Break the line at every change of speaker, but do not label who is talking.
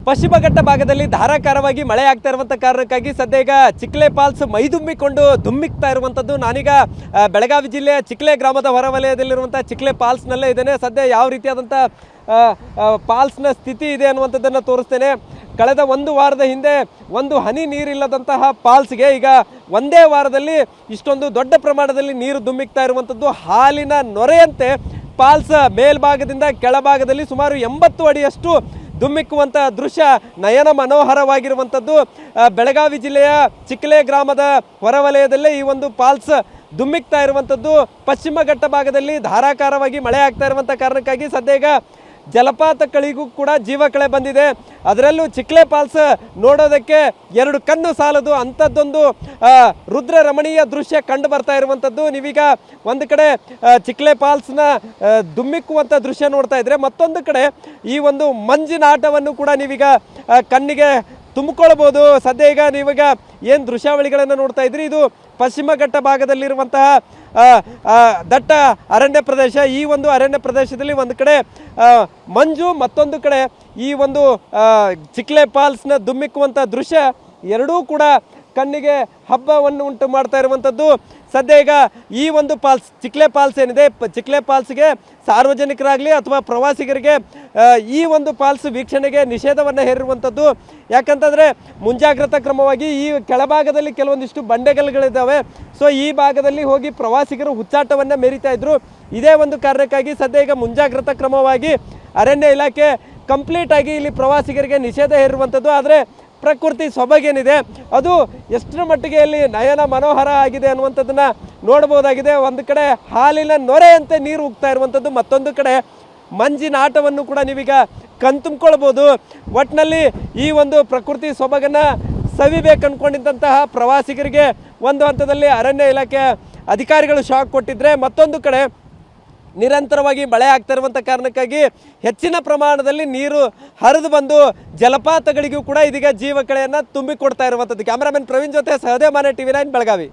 ಪಶ್ಚಿಮ ಘಟ್ಟ ಭಾಗದಲ್ಲಿ ಧಾರಾಕಾರವಾಗಿ ಮಳೆ ಆಗ್ತಾ ಇರುವಂಥ ಕಾರಣಕ್ಕಾಗಿ ಸದ್ಯ ಈಗ ಚಿಕ್ಲೆ ಫಾಲ್ಸ್ ಮೈದುಂಬಿಕೊಂಡು ಧುಮ್ಮಿಕ್ತಾ ಇರುವಂಥದ್ದು. ನಾನೀಗ ಬೆಳಗಾವಿ ಜಿಲ್ಲೆಯ ಚಿಕ್ಲೆ ಗ್ರಾಮದ ಹೊರವಲಯದಲ್ಲಿರುವಂಥ ಚಿಕ್ಲೆ ಫಾಲ್ಸ್ನಲ್ಲೇ ಇದ್ದೇನೆ. ಸದ್ಯ ಯಾವ ರೀತಿಯಾದಂಥ ಫಾಲ್ಸ್ನ ಸ್ಥಿತಿ ಇದೆ ಅನ್ನುವಂಥದ್ದನ್ನು ತೋರಿಸ್ತೇನೆ. ಕಳೆದ ಒಂದು ವಾರದ ಹಿಂದೆ ಒಂದು ಹನಿ ನೀರಿಲ್ಲದಂತಹ ಫಾಲ್ಸ್ಗೆ ಈಗ ಒಂದೇ ವಾರದಲ್ಲಿ ಇಷ್ಟೊಂದು ದೊಡ್ಡ ಪ್ರಮಾಣದಲ್ಲಿ ನೀರು ಧುಮ್ಮಿಕ್ತಾ ಇರುವಂಥದ್ದು. ಹಾಲಿನ ನೊರೆಯಂತೆ ಫಾಲ್ಸ್ ಮೇಲ್ಭಾಗದಿಂದ ಕೆಳಭಾಗದಲ್ಲಿ ಸುಮಾರು 80 ಅಡಿಯಷ್ಟು ಧುಮ್ಮಿಕ್ಕುವಂಥ ದೃಶ್ಯ ನಯನ ಮನೋಹರವಾಗಿರುವಂಥದ್ದು. ಬೆಳಗಾವಿ ಜಿಲ್ಲೆಯ ಚಿಕ್ಲೆ ಗ್ರಾಮದ ಹೊರವಲಯದಲ್ಲೇ ಈ ಒಂದು ಫಾಲ್ಸ್ ಧುಮ್ಮಿಕ್ತಾ ಇರುವಂಥದ್ದು. ಪಶ್ಚಿಮ ಘಟ್ಟ ಭಾಗದಲ್ಲಿ ಧಾರಾಕಾರವಾಗಿ ಮಳೆ ಆಗ್ತಾ ಇರುವಂಥ ಕಾರಣಕ್ಕಾಗಿ ಸದ್ಯ ಈಗ ಜಲಪಾತಗಳಿಗೂ ಕೂಡ ಜೀವ ಕಳೆ ಬಂದಿದೆ. ಅದರಲ್ಲೂ ಚಿಕ್ಲೆ ಫಾಲ್ಸ್ ನೋಡೋದಕ್ಕೆ ಎರಡು ಕಣ್ಣು ಸಾಲದು ಅಂಥದ್ದೊಂದು ರುದ್ರ ರಮಣೀಯ ದೃಶ್ಯ ಕಂಡು ಬರ್ತಾ ಇರುವಂಥದ್ದು. ನೀವೀಗ ಒಂದು ಕಡೆ ಚಿಕ್ಲೆ ಫಾಲ್ಸ್ನ ಧುಮ್ಮಿಕ್ಕುವಂಥ ದೃಶ್ಯ ನೋಡ್ತಾ ಇದ್ರೆ, ಮತ್ತೊಂದು ಕಡೆ ಈ ಒಂದು ಮಂಜಿನ ಆಟವನ್ನು ಕೂಡ ನೀವೀಗ ಕಣ್ಣಿಗೆ ತುಂಬಿಕೊಳ್ಬೋದು. ಸದ್ಯ ಈಗ ನೀವೀಗ ಏನು ದೃಶ್ಯಾವಳಿಗಳನ್ನು ನೋಡ್ತಾ ಇದ್ರಿ, ಇದು ಪಶ್ಚಿಮ ಘಟ್ಟ ಭಾಗದಲ್ಲಿರುವಂತಹ ದಟ್ಟ ಅರಣ್ಯ ಪ್ರದೇಶ. ಈ ಒಂದು ಅರಣ್ಯ ಪ್ರದೇಶದಲ್ಲಿ ಒಂದು ಕಡೆ ಮಂಜು, ಮತ್ತೊಂದು ಕಡೆ ಈ ಒಂದು ಚಿಕ್ಲೆ ಫಾಲ್ಸ್ನ ಧುಮ್ಮಿಕ್ಕುವಂಥ ದೃಶ್ಯ ಎರಡೂ ಕೂಡ ಕಣ್ಣಿಗೆ ಹಬ್ಬವನ್ನು ಉಂಟು ಮಾಡ್ತಾ ಇರುವಂಥದ್ದು. ಸದ್ಯ ಈಗ ಈ ಒಂದು ಫಾಲ್ಸ್ ಚಿಕ್ಲೆ ಫಾಲ್ಸ್ ಏನಿದೆ, ಚಿಕ್ಲೆ ಫಾಲ್ಸ್ಗೆ ಸಾರ್ವಜನಿಕರಾಗಲಿ ಅಥವಾ ಪ್ರವಾಸಿಗರಿಗೆ ಈ ಒಂದು ಫಾಲ್ಸ್ ವೀಕ್ಷಣೆಗೆ ನಿಷೇಧವನ್ನು ಹೇರಿರುವಂಥದ್ದು. ಯಾಕಂತಂದರೆ ಮುಂಜಾಗ್ರತಾ ಕ್ರಮವಾಗಿ ಈ ಕೆಳಭಾಗದಲ್ಲಿ ಕೆಲವೊಂದಿಷ್ಟು ಬಂಡೆಗಲ್ಲುಗಳಿದ್ದಾವೆ. ಸೊ ಈ ಭಾಗದಲ್ಲಿ ಹೋಗಿ ಪ್ರವಾಸಿಗರು ಹುಚ್ಚಾಟವನ್ನು ಮೆರಿತಾ ಇದ್ರು. ಇದೇ ಒಂದು ಕಾರಣಕ್ಕಾಗಿ ಸದ್ಯ ಈಗ ಮುಂಜಾಗ್ರತಾ ಕ್ರಮವಾಗಿ ಅರಣ್ಯ ಇಲಾಖೆ ಕಂಪ್ಲೀಟ್ ಆಗಿ ಇಲ್ಲಿ ಪ್ರವಾಸಿಗರಿಗೆ ನಿಷೇಧ ಹೇರಿರುವಂಥದ್ದು. ಆದರೆ ಪ್ರಕೃತಿ ಸೊಬಗೇನಿದೆ ಅದು ಎಷ್ಟರ ಮಟ್ಟಿಗೆ ಇಲ್ಲಿ ನಯನ ಮನೋಹರ ಆಗಿದೆ ಅನ್ನುವಂಥದ್ದನ್ನು ನೋಡ್ಬೋದಾಗಿದೆ. ಒಂದು ಕಡೆ ಹಾಲಿನ ನೊರೆಯಂತೆ ನೀರು ಉಗ್ತಾ ಇರುವಂಥದ್ದು, ಮತ್ತೊಂದು ಕಡೆ ಮಂಜಿನ ಆಟವನ್ನು ಕೂಡ ನೀವೀಗ ಕಣ್ತುಂಬ್ಕೊಳ್ಬೋದು. ಒಟ್ಟಿನಲ್ಲಿ ಈ ಒಂದು ಪ್ರಕೃತಿ ಸೊಬಗನ್ನು ಸವಿಬೇಕು ಅಂದ್ಕೊಂಡಿದ್ದಂತಹ ಪ್ರವಾಸಿಗರಿಗೆ ಒಂದು ಹಂತದಲ್ಲಿ ಅರಣ್ಯ ಇಲಾಖೆ ಅಧಿಕಾರಿಗಳು ಶಾಕ್ ಕೊಟ್ಟಿದ್ರೆ, ಮತ್ತೊಂದು ಕಡೆ ನಿರಂತರವಾಗಿ ಮಳೆ ಆಗ್ತಾ ಇರುವಂಥ ಕಾರಣಕ್ಕಾಗಿ ಹೆಚ್ಚಿನ ಪ್ರಮಾಣದಲ್ಲಿ ನೀರು ಹರಿದು ಬಂದು ಜಲಪಾತಗಳಿಗೂ ಕೂಡ ಇದೀಗ ಜೀವ ಕಳೆಯನ್ನು ತುಂಬಿಕೊಡ್ತಾ ಇರುವಂಥದ್ದು. ಕ್ಯಾಮ್ರಾಮನ್ ಪ್ರವೀಣ್ ಜೊತೆ ಸಹದೇವ್ ಮಾನೆ, TV9 ಬೆಳಗಾವಿ.